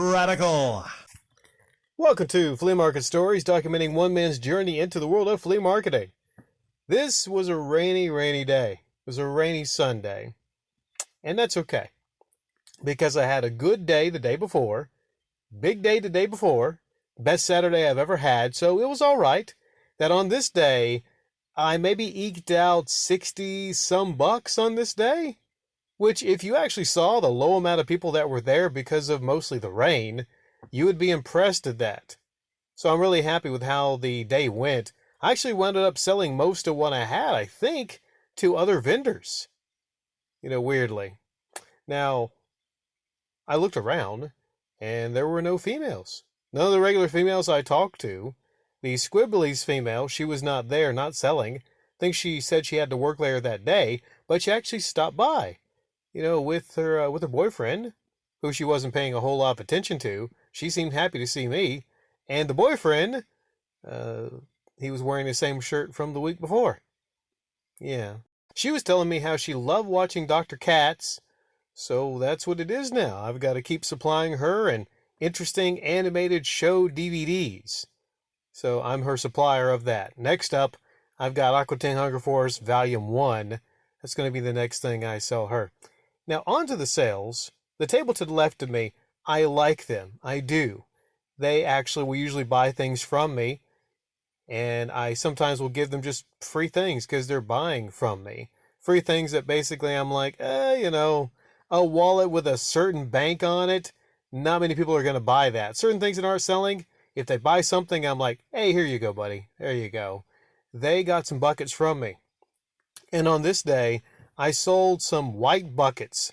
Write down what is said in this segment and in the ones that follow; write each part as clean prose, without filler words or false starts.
Radical. Welcome to Flea Market Stories, documenting one man's journey into the world of flea marketing. This was a rainy day. It was a rainy Sunday. And that's okay, because I had a good day the day before, big day the day before, best Saturday I've ever had, so it was all right that on this day, I maybe eked out 60 some bucks on this day. Which, if you actually saw the low amount of people that were there because of mostly the rain, you would be impressed at that. So I'm really happy with how the day went. I actually wound up selling most of what I had, I think, to other vendors. Weirdly. Now, I looked around, and there were no females. None of the regular females I talked to. The Squibbly's female, she was not there, not selling. I think she said she had to work later that day, but she actually stopped by. With her boyfriend, who she wasn't paying a whole lot of attention to. She seemed happy to see me, and the boyfriend, he was wearing the same shirt from the week before. Yeah, she was telling me how she loved watching Dr. Katz, so that's what it is now. I've got to keep supplying her and interesting animated show DVDs. So I'm her supplier of that. Next up, I've got Aqua Teen Hunger Force Volume 1. That's going to be the next thing I sell her. Now, on to the sales. The table to the left of me, I like them. I do. They actually will usually buy things from me, and I sometimes will give them just free things because they're buying from me. Free things that basically I'm like, a wallet with a certain bank on it, not many people are going to buy that. Certain things that aren't selling, if they buy something, I'm like, hey, here you go, buddy. There you go. They got some buckets from me. And on this day, I sold some white buckets.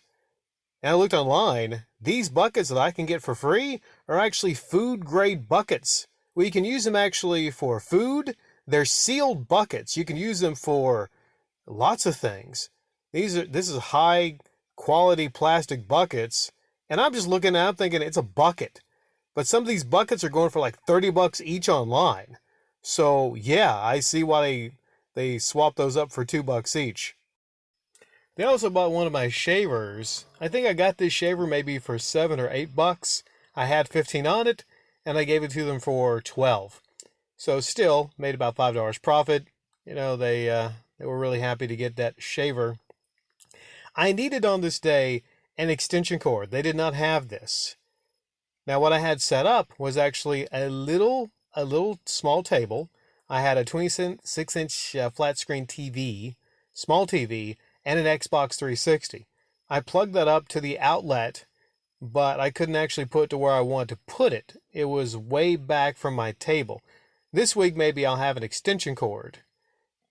And I looked online. These buckets that I can get for free are actually food-grade buckets. Well, you can use them actually for food. They're sealed buckets. You can use them for lots of things. This is high-quality plastic buckets. And I'm just looking at them thinking it's a bucket. But some of these buckets are going for like 30 bucks each online. So, yeah, I see why they swapped those up for $2 each. They also bought one of my shavers. I think I got this shaver maybe for $7 or $8. I had 15 on it, and I gave it to them for 12. So still made about $5 profit. They were really happy to get that shaver. I needed on this day an extension cord. They did not have this. Now what I had set up was actually a little small table. I had a 26-inch flat screen TV, small TV, and an Xbox 360. I plugged that up to the outlet, but I couldn't actually put it to where I wanted to put it. It was way back from my table. This week maybe I'll have an extension cord.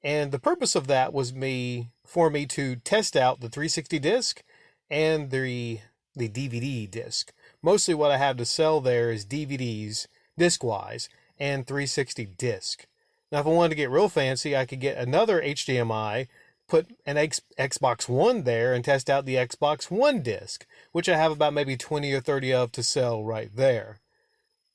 And the purpose of that was for me to test out the 360 disc and the DVD disc. Mostly what I have to sell there is DVDs, disc-wise, and 360 disc. Now, if I wanted to get real fancy, I could get another HDMI, put an Xbox One there, and test out the Xbox One disc, which I have about maybe 20 or 30 of to sell right there.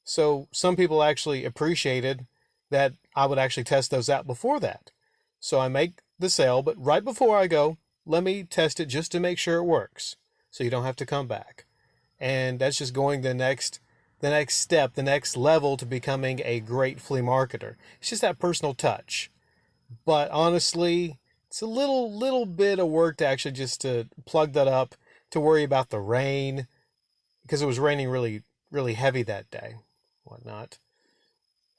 So some people actually appreciated that I would actually test those out before that. So I make the sale, but right before I go, let me test it just to make sure it works, so you don't have to come back. And that's just going the next step, the next level to becoming a great flea marketer. It's just that personal touch. But honestly, it's a little bit of work to actually just to plug that up, to worry about the rain, because it was raining really, really heavy that day, whatnot.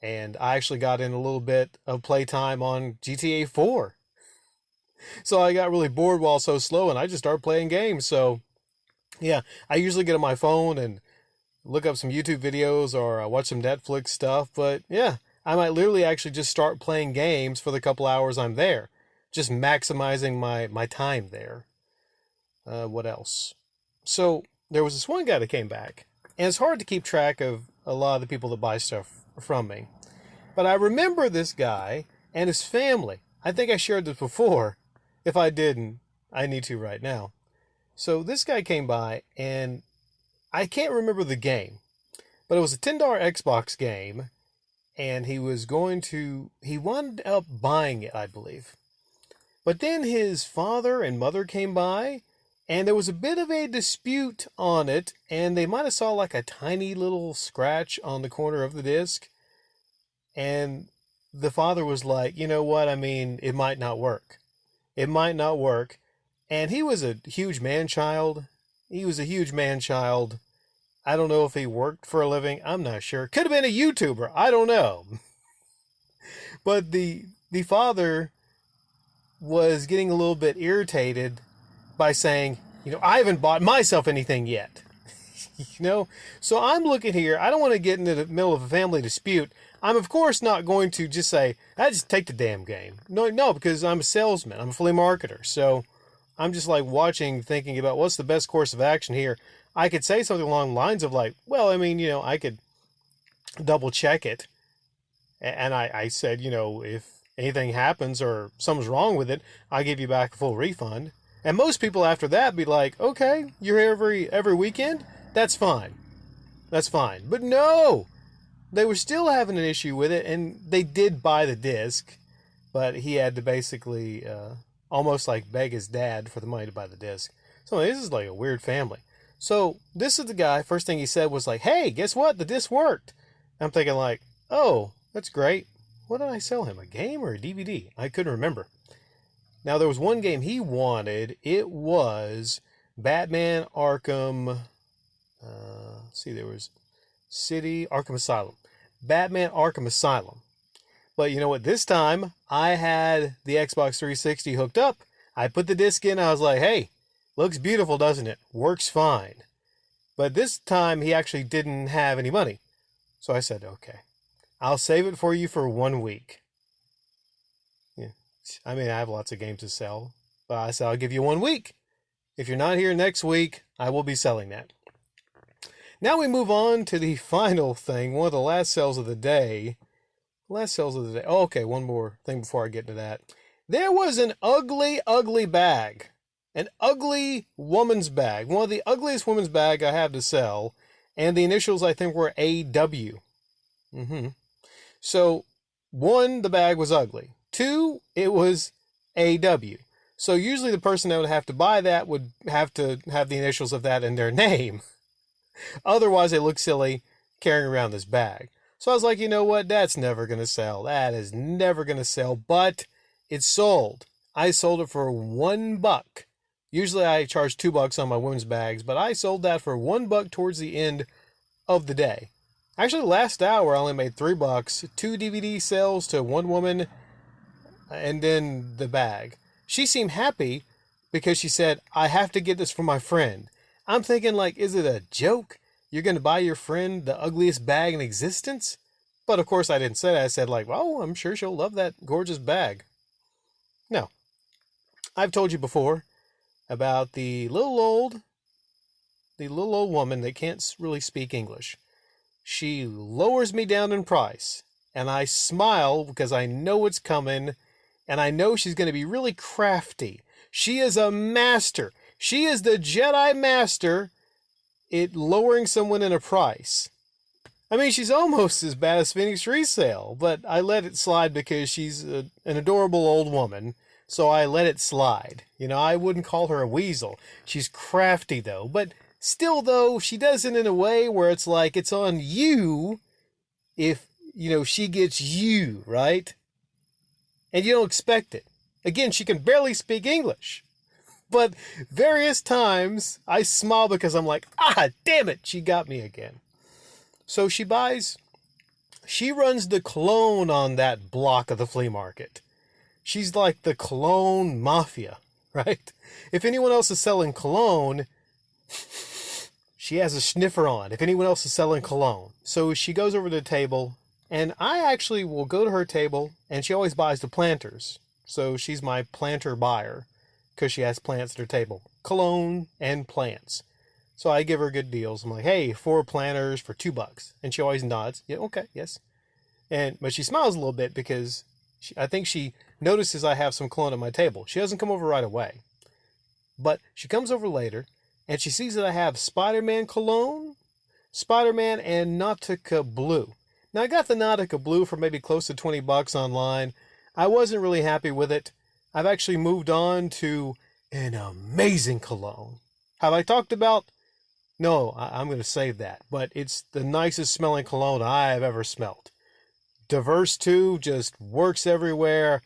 And I actually got in a little bit of playtime on GTA 4. So I got really bored while so slow, and I just started playing games. So, yeah, I usually get on my phone and look up some YouTube videos or watch some Netflix stuff. But, yeah, I might literally actually just start playing games for the couple hours I'm there. Just maximizing my time there. What else? So, there was this one guy that came back. And it's hard to keep track of a lot of the people that buy stuff from me. But I remember this guy and his family. I think I shared this before. If I didn't, I need to right now. So this guy came by, and I can't remember the game, but it was a $10 Xbox game, and he wound up buying it, I believe. But then his father and mother came by, And there was a bit of a dispute on it, and they might have saw like a tiny little scratch on the corner of the disc. And the father was like, you know what? I mean, it might not work. It might not work. And he was a huge man child. He was a huge man child. I don't know if he worked for a living. I'm not sure. Could have been a YouTuber. I don't know. But the father was getting a little bit irritated by saying, I haven't bought myself anything yet. So I'm looking here. I don't want to get into the middle of a family dispute. I'm, of course, not going to just say, I just take the damn game. No, because I'm a salesman. I'm a flea marketer. So I'm just like watching, thinking about what's the best course of action here. I could say something along the lines of like, well, I mean, I could double check it. And I said, if anything happens or something's wrong with it, I'll give you back a full refund. And most people after that be like, okay, you're here every weekend? That's fine. That's fine. But no, they were still having an issue with it, and they did buy the disc, but he had to basically almost like beg his dad for the money to buy the disc. So this is like a weird family. So this is the guy, first thing he said was like, hey, guess what? The disc worked. I'm thinking like, oh, that's great. What did I sell him, a game or a DVD? I couldn't remember. Now, there was one game he wanted. It was Batman Arkham... there was City Arkham Asylum. Batman Arkham Asylum. But you know what? This time, I had the Xbox 360 hooked up. I put the disc in. I was like, hey, looks beautiful, doesn't it? Works fine. But this time, he actually didn't have any money. So I said, okay, I'll save it for you for 1 week. Yeah. I mean, I have lots of games to sell. But I said, I'll give you 1 week. If you're not here next week, I will be selling that. Now we move on to the final thing, one of the last sales of the day. Oh, okay, one more thing before I get into that. There was an ugly, ugly bag. An ugly woman's bag. One of the ugliest women's bag I have to sell. And the initials, I think, were AW. So, 1, the bag was ugly. 2, it was AW. So usually the person that would have to buy that would have to have the initials of that in their name. Otherwise, they look silly carrying around this bag. So I was like, you know what? That's never going to sell. That is never going to sell. But it sold. I sold it for $1. Usually I charge $2 on my women's bags, but I sold that for $1 towards the end of the day. Actually, last hour I only made $3. 2 DVD sales to 1 woman, and then the bag. She seemed happy because she said, I have to get this for my friend. I'm thinking, like, is it a joke? You're going to buy your friend the ugliest bag in existence? But, of course, I didn't say that. I said, like, well, I'm sure she'll love that gorgeous bag. No. I've told you before about the little old woman that can't really speak English. She lowers me down in price, and I smile because I know it's coming, and I know she's going to be really crafty. She is a master. She is the Jedi Master at lowering someone in a price. I mean, she's almost as bad as Phoenix Resale, but I let it slide because she's an adorable old woman, so I let it slide. I wouldn't call her a weasel. She's crafty, though, but still, though, she does it in a way where it's like it's on you if, she gets you, right? And you don't expect it. Again, she can barely speak English. But various times, I smile because I'm like, damn it, she got me again. So she runs the cologne on that block of the flea market. She's like the cologne mafia, right? If anyone else is selling cologne, she has a sniffer on. If anyone else is selling cologne. So she goes over to the table, and I actually will go to her table, and she always buys the planters. So she's my planter buyer, because she has plants at her table. Cologne and plants. So I give her good deals. I'm like, hey, 4 planters for $2. And she always nods. Yeah, okay, yes. But she smiles a little bit because I think she notices I have some cologne at my table. She doesn't come over right away. But she comes over later, and she sees that I have Spider-Man cologne, Spider-Man, and Nautica Blue. Now, I got the Nautica Blue for maybe close to $20 online. I wasn't really happy with it. I've actually moved on to an amazing cologne. Have I talked about? No, I'm going to save that. But it's the nicest smelling cologne I have ever smelled. Diverse too, just works everywhere.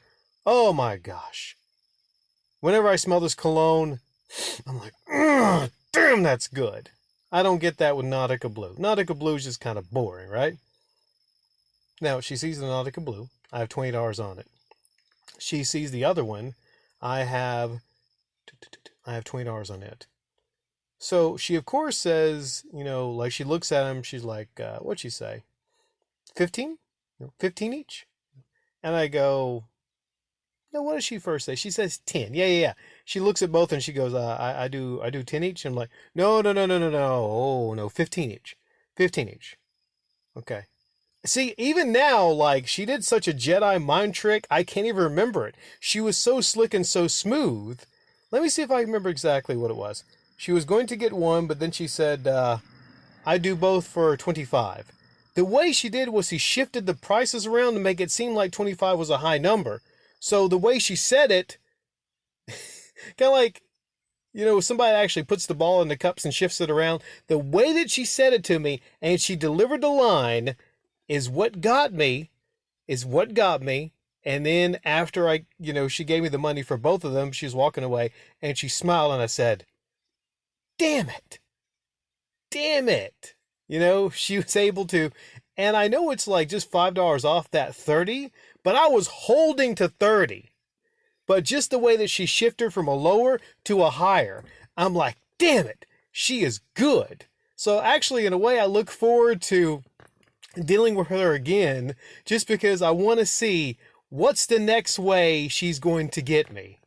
Oh my gosh. Whenever I smell this cologne, I'm like, damn, that's good. I don't get that with Nautica Blue. Nautica Blue is just kind of boring, right? Now, she sees the Nautica Blue. I have $20 on it. She sees the other one. I have $20 on it. So she, of course, says, like she looks at him. She's like, what'd she say? 15? 15 each? And I go, no, what does she first say? She says 10. Yeah. She looks at both and she goes, I do 10 each. I'm like, no. Oh, no, 15 each. 15 each. Okay. See, even now, like, she did such a Jedi mind trick, I can't even remember it. She was so slick and so smooth. Let me see if I remember exactly what it was. She was going to get one, but then she said, I do both for 25. The way she did was she shifted the prices around to make it seem like 25 was a high number. So the way she said it, kind of like, somebody actually puts the ball in the cups and shifts it around. The way that she said it to me and she delivered the line is what got me. And then after she gave me the money for both of them, she was walking away and she smiled and I said, damn it. She was able to, and I know it's like just $5 off that 30, but I was holding to 30. But just the way that she shifted from a lower to a higher, I'm like, damn it, she is good. So actually, in a way, I look forward to dealing with her again, just because I want to see what's the next way she's going to get me.